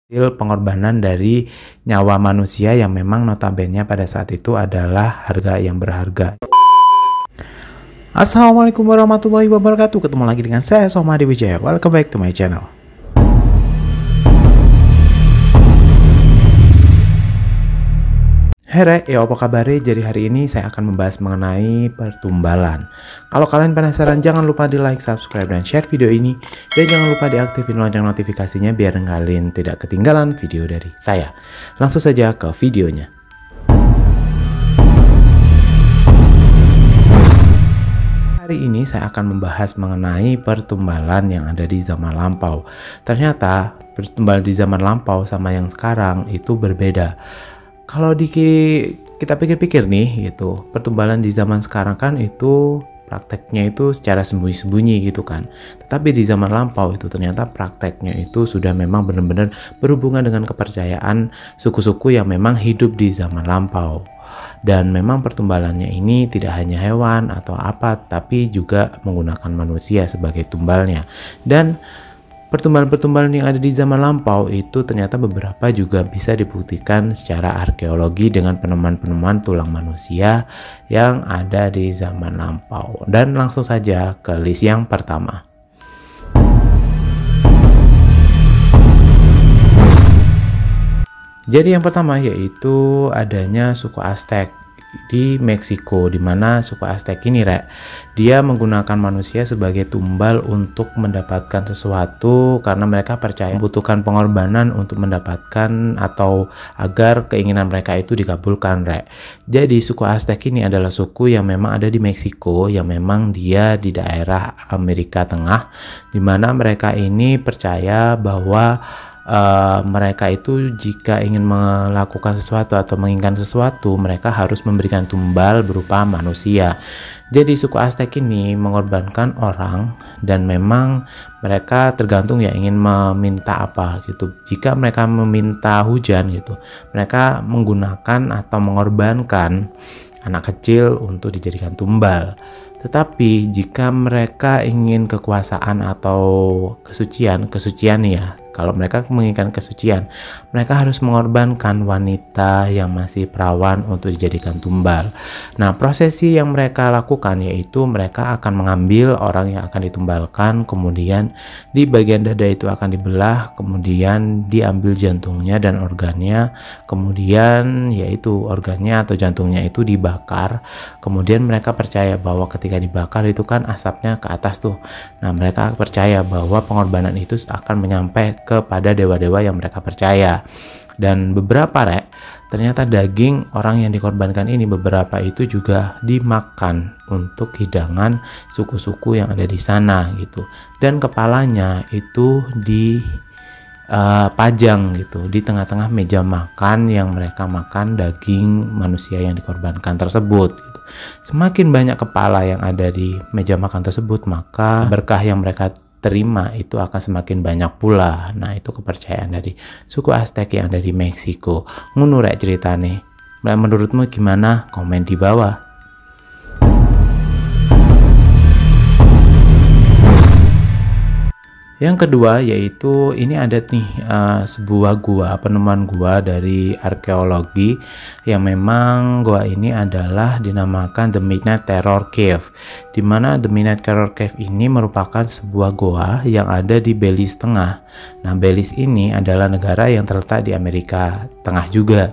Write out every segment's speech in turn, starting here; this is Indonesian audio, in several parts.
pengorbanan dari nyawa manusia yang memang notabene pada saat itu adalah harga yang berharga. Assalamualaikum warahmatullahi wabarakatuh. Ketemu lagi dengan saya Soma Adi Wijaya. Welcome back to my channel. Hey Rek, apa kabarnya? Jadi hari ini saya akan membahas mengenai pertumbalan. Kalau kalian penasaran, jangan lupa di like, subscribe, dan share video ini. Dan jangan lupa diaktifin lonceng notifikasinya biar kalian tidak ketinggalan video dari saya. Langsung saja ke videonya. Hari ini saya akan membahas mengenai pertumbalan yang ada di zaman lampau. Ternyata pertumbalan di zaman lampau sama yang sekarang itu berbeda. Kalau kita pikir-pikir nih gitu, pertumbalan di zaman sekarang kan itu prakteknya itu secara sembunyi-sembunyi gitu kan. Tetapi di zaman lampau itu ternyata prakteknya itu sudah memang benar-benar berhubungan dengan kepercayaan suku-suku yang memang hidup di zaman lampau. Dan memang pertumbalannya ini tidak hanya hewan atau apa, tapi juga menggunakan manusia sebagai tumbalnya. Dan pertumbalan-pertumbalan yang ada di zaman lampau itu ternyata beberapa juga bisa dibuktikan secara arkeologi dengan penemuan-penemuan tulang manusia yang ada di zaman lampau. Dan langsung saja ke list yang pertama. Jadi yang pertama yaitu adanya suku Aztec di Meksiko, di mana suku Aztec ini dia menggunakan manusia sebagai tumbal untuk mendapatkan sesuatu karena mereka percaya membutuhkan pengorbanan untuk mendapatkan atau agar keinginan mereka itu dikabulkan. Jadi suku Aztec ini adalah suku yang memang ada di Meksiko, yang memang dia di daerah Amerika Tengah, di mana mereka ini percaya bahwa mereka itu jika ingin melakukan sesuatu atau menginginkan sesuatu, mereka harus memberikan tumbal berupa manusia. Jadi suku Aztec ini mengorbankan orang dan memang mereka tergantung ya ingin meminta apa gitu. Jika mereka meminta hujan gitu, mereka menggunakan atau mengorbankan anak kecil untuk dijadikan tumbal. Tetapi jika mereka ingin kekuasaan atau kesucian ya, kalau mereka menginginkan kesucian, mereka harus mengorbankan wanita yang masih perawan untuk dijadikan tumbal. Nah, prosesi yang mereka lakukan yaitu mereka akan mengambil orang yang akan ditumbalkan, kemudian di bagian dada itu akan dibelah, kemudian diambil jantungnya dan organnya, kemudian yaitu organnya atau jantungnya itu dibakar. Kemudian mereka percaya bahwa ketika dibakar itu kan asapnya ke atas tuh. Nah, mereka percaya bahwa pengorbanan itu akan menyampai kepada dewa-dewa yang mereka percaya. Dan beberapa ternyata daging orang yang dikorbankan ini beberapa itu juga dimakan untuk hidangan suku-suku yang ada di sana gitu. Dan kepalanya itu dipajang gitu di tengah-tengah meja makan yang mereka makan daging manusia yang dikorbankan tersebut gitu. Semakin banyak kepala yang ada di meja makan tersebut, maka berkah yang mereka terima itu akan semakin banyak pula. Nah, itu kepercayaan dari suku Aztec yang ada di Meksiko. Ngono ceritane. Menurutmu gimana? Komen di bawah. Yang kedua yaitu ini ada nih sebuah gua, penemuan gua dari arkeologi yang memang gua ini adalah dinamakan The Midnight Terror Cave, di mana The Midnight Terror Cave ini merupakan sebuah gua yang ada di Belize Tengah. Nah, Belize ini adalah negara yang terletak di Amerika Tengah juga.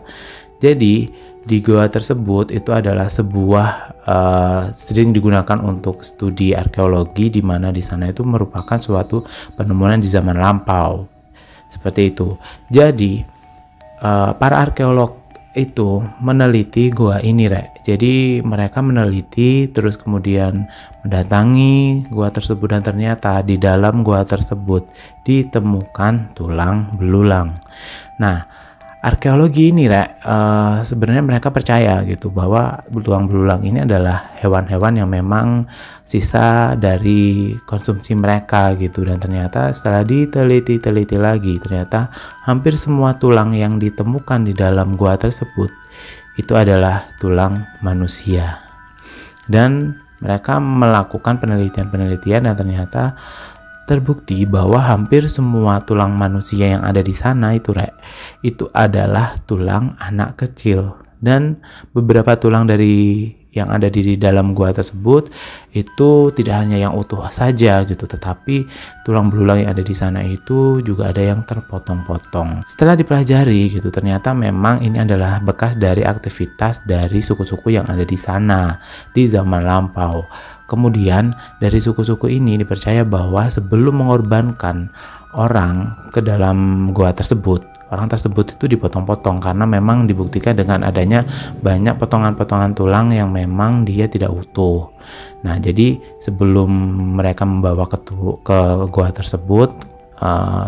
Jadi di gua tersebut itu adalah sebuah sering digunakan untuk studi arkeologi, di mana di sana itu merupakan suatu penemuan di zaman lampau. Seperti itu. Jadi para arkeolog itu meneliti gua ini Jadi mereka meneliti terus kemudian mendatangi gua tersebut dan ternyata di dalam gua tersebut ditemukan tulang belulang. Nah, arkeologi ini sebenarnya mereka percaya gitu bahwa tulang belulang ini adalah hewan-hewan yang memang sisa dari konsumsi mereka gitu. Dan ternyata setelah diteliti lagi, ternyata hampir semua tulang yang ditemukan di dalam gua tersebut itu adalah tulang manusia. Dan mereka melakukan penelitian dan ternyata terbukti bahwa hampir semua tulang manusia yang ada di sana itu itu adalah tulang anak kecil, dan beberapa tulang dari yang ada di dalam gua tersebut itu tidak hanya yang utuh saja gitu, tetapi tulang belulang yang ada di sana itu juga ada yang terpotong-potong. Setelah dipelajari gitu, ternyata memang ini adalah bekas dari aktivitas dari suku-suku yang ada di sana di zaman lampau. Kemudian dari suku-suku ini dipercaya bahwa sebelum mengorbankan orang ke dalam gua tersebut, orang tersebut itu dipotong-potong karena memang dibuktikan dengan adanya banyak potongan-potongan tulang yang memang dia tidak utuh. Nah, jadi sebelum mereka membawa ke gua tersebut,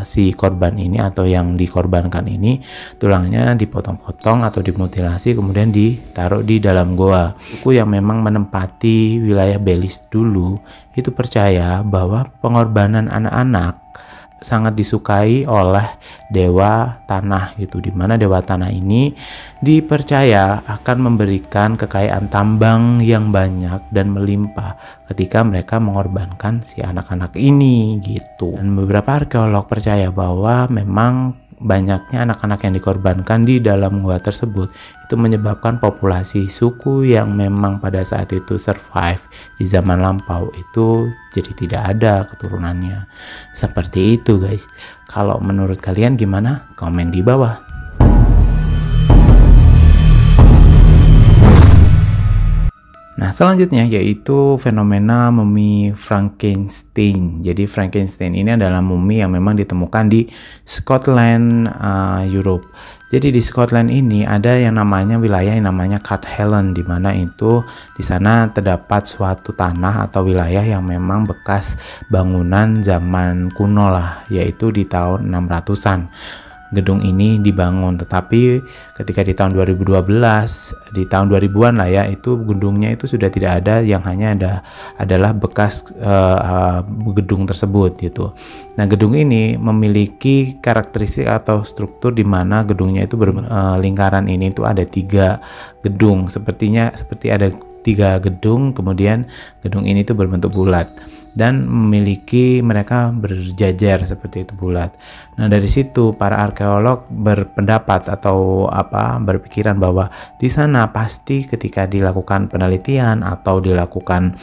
si korban ini atau yang dikorbankan ini tulangnya dipotong-potong atau dimutilasi, kemudian ditaruh di dalam gua. Suku yang memang menempati wilayah Belize dulu itu percaya bahwa pengorbanan anak-anak sangat disukai oleh dewa tanah gitu, dimana dewa tanah ini dipercaya akan memberikan kekayaan tambang yang banyak dan melimpah ketika mereka mengorbankan si anak-anak ini gitu. Dan beberapa arkeolog percaya bahwa memang banyaknya anak-anak yang dikorbankan di dalam gua tersebut itu menyebabkan populasi suku yang memang pada saat itu survive di zaman lampau itu jadi tidak ada keturunannya. Seperti itu guys. Kalau menurut kalian gimana? Komen di bawah. Nah, selanjutnya yaitu fenomena mumi Frankenstein. Jadi Frankenstein ini adalah mumi yang memang ditemukan di Scotland, Europe. Jadi di Scotland ini ada yang namanya wilayah yang namanya Carthalan, di mana itu di sana terdapat suatu tanah atau wilayah yang memang bekas bangunan zaman kuno lah, yaitu di tahun 600-an. Gedung ini dibangun, tetapi ketika di tahun 2012, di tahun 2000-an lah ya, itu gedungnya itu sudah tidak ada, yang hanya adalah bekas gedung tersebut gitu. Nah, gedung ini memiliki karakteristik atau struktur di mana gedungnya itu lingkaran ini itu ada 3 gedung, seperti ada 3 gedung, kemudian gedung ini tuh berbentuk bulat dan mereka berjajar seperti itu bulat. Nah, dari situ para arkeolog berpendapat atau berpikiran bahwa di sana pasti ketika dilakukan penelitian atau dilakukan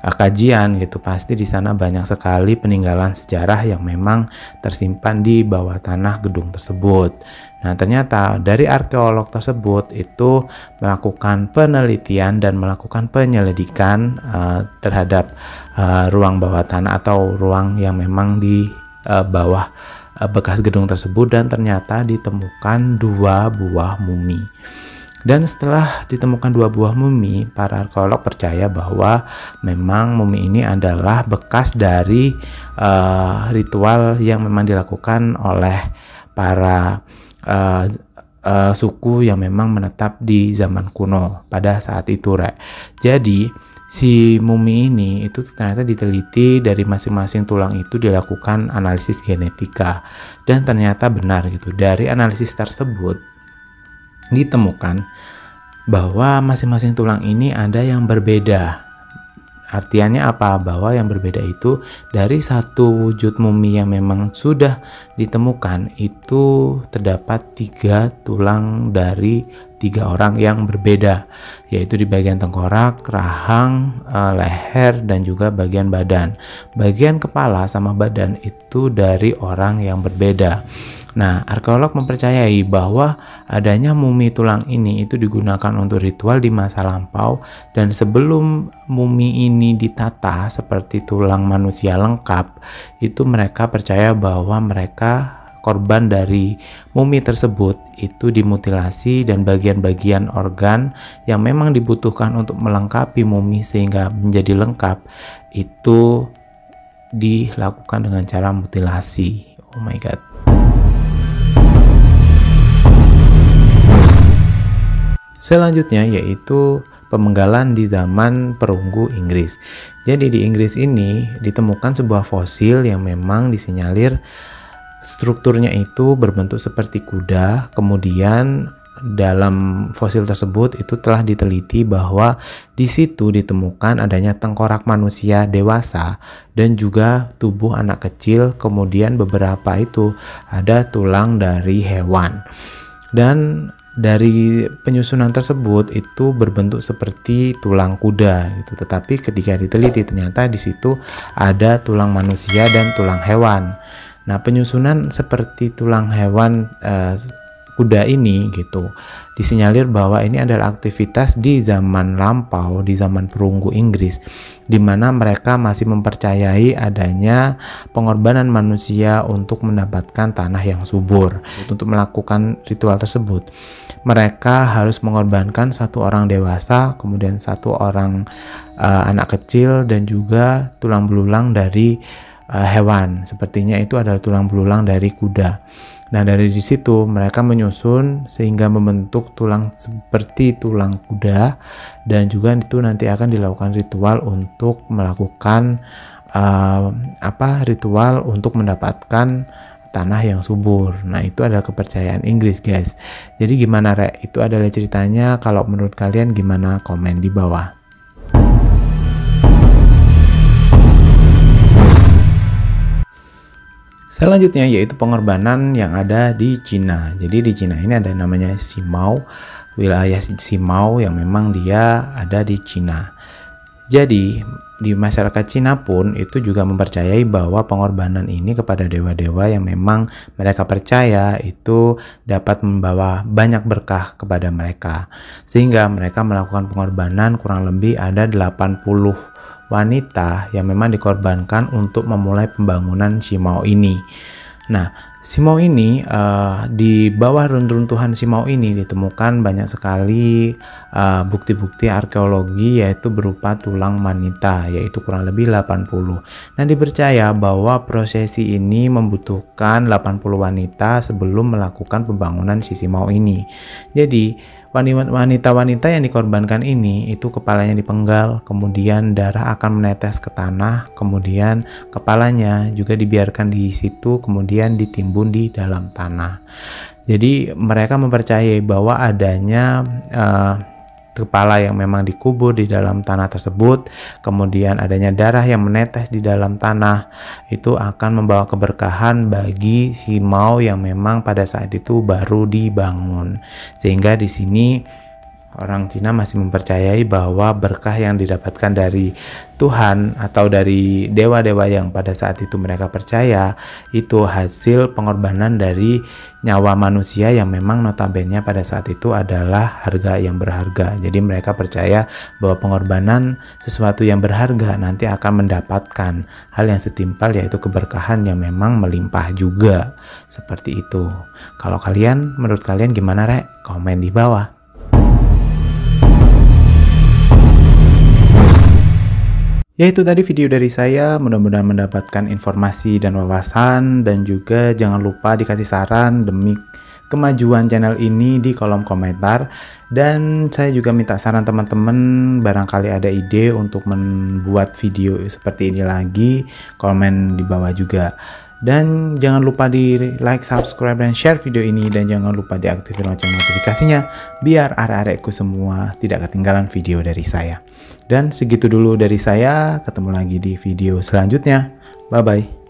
kajian gitu, pasti di sana banyak sekali peninggalan sejarah yang memang tersimpan di bawah tanah gedung tersebut. Nah, ternyata dari arkeolog tersebut itu melakukan penelitian dan melakukan penyelidikan terhadap ruang bawah tanah atau ruang yang memang di bawah bekas gedung tersebut, dan ternyata ditemukan 2 buah mumi. Dan setelah ditemukan 2 buah mumi, para arkeolog percaya bahwa memang mumi ini adalah bekas dari ritual yang memang dilakukan oleh para suku yang memang menetap di zaman kuno pada saat itu, Jadi si mumi ini itu ternyata diteliti, dari masing-masing tulang itu dilakukan analisis genetika, dan ternyata benar gitu. Dari analisis tersebut ditemukan bahwa masing-masing tulang ini ada yang berbeda. Artinya apa? Bahwa yang berbeda itu dari satu wujud mumi yang memang sudah ditemukan itu terdapat 3 tulang dari 3 orang yang berbeda, yaitu di bagian tengkorak, rahang, leher, dan juga bagian badan. Bagian kepala sama badan itu dari orang yang berbeda. Nah, arkeolog mempercayai bahwa adanya mumi tulang ini itu digunakan untuk ritual di masa lampau, dan sebelum mumi ini ditata seperti tulang manusia lengkap, itu mereka percaya bahwa mereka korban dari mumi tersebut itu dimutilasi, dan bagian-bagian organ yang memang dibutuhkan untuk melengkapi mumi sehingga menjadi lengkap itu dilakukan dengan cara mutilasi. Oh my god. Selanjutnya yaitu pemenggalan di zaman perunggu Inggris. Jadi di Inggris ini ditemukan sebuah fosil yang memang disinyalir strukturnya itu berbentuk seperti kuda, kemudian dalam fosil tersebut itu telah diteliti bahwa di situ ditemukan adanya tengkorak manusia dewasa dan juga tubuh anak kecil, kemudian beberapa itu ada tulang dari hewan. Dan dari penyusunan tersebut itu berbentuk seperti tulang kuda gitu. Tetapi ketika diteliti ternyata di situ ada tulang manusia dan tulang hewan. Nah, penyusunan seperti tulang hewan kuda ini gitu disinyalir bahwa ini adalah aktivitas di zaman lampau, di zaman perunggu Inggris, di mana mereka masih mempercayai adanya pengorbanan manusia untuk mendapatkan tanah yang subur. Untuk melakukan ritual tersebut, mereka harus mengorbankan satu orang dewasa, kemudian satu orang anak kecil, dan juga tulang belulang dari hewan. Sepertinya itu adalah tulang belulang dari kuda. Nah, dari di situ mereka menyusun sehingga membentuk tulang seperti tulang kuda, dan juga itu nanti akan dilakukan ritual untuk melakukan ritual untuk mendapatkan tanah yang subur. Nah, itu adalah kepercayaan Inggris, guys. Jadi gimana, Rek? Itu adalah ceritanya. Kalau menurut kalian gimana? Komen di bawah. Selanjutnya yaitu pengorbanan yang ada di Cina. Jadi di Cina ini ada namanya Simao, wilayah Simao yang memang dia ada di Cina. Jadi di masyarakat Cina pun itu juga mempercayai bahwa pengorbanan ini kepada dewa-dewa yang memang mereka percaya itu dapat membawa banyak berkah kepada mereka. Sehingga mereka melakukan pengorbanan kurang lebih ada 80 wanita yang memang dikorbankan untuk memulai pembangunan Simao ini. Nah, Simao ini di bawah runtuhan Simao ini ditemukan banyak sekali bukti-bukti arkeologi, yaitu berupa tulang wanita, yaitu kurang lebih 80. Nah, dipercaya bahwa prosesi ini membutuhkan 80 wanita sebelum melakukan pembangunan si Simao ini. Jadi wanita-wanita yang dikorbankan ini itu kepalanya dipenggal, kemudian darah akan menetes ke tanah, kemudian kepalanya juga dibiarkan di situ, kemudian ditimbun di dalam tanah. Jadi mereka mempercayai bahwa adanya kepala yang memang dikubur di dalam tanah tersebut, kemudian adanya darah yang menetes di dalam tanah, itu akan membawa keberkahan bagi Simao yang memang pada saat itu baru dibangun. Sehingga di sini orang Cina masih mempercayai bahwa berkah yang didapatkan dari Tuhan atau dari dewa-dewa yang pada saat itu mereka percaya itu hasil pengorbanan dari nyawa manusia yang memang notabene pada saat itu adalah harga yang berharga. Jadi mereka percaya bahwa pengorbanan sesuatu yang berharga nanti akan mendapatkan hal yang setimpal, yaitu keberkahan yang memang melimpah juga. Seperti itu. Kalau kalian, menurut kalian gimana, Rek? Komen di bawah. Ya, itu tadi video dari saya, mudah-mudahan mendapatkan informasi dan wawasan, dan juga jangan lupa dikasih saran demi kemajuan channel ini di kolom komentar. Dan saya juga minta saran teman-teman, barangkali ada ide untuk membuat video seperti ini lagi, komen di bawah juga. Dan jangan lupa di like, subscribe, dan share video ini, dan jangan lupa diaktifkan lonceng notifikasinya biar arek-arekku semua tidak ketinggalan video dari saya. Dan segitu dulu dari saya, ketemu lagi di video selanjutnya. Bye bye.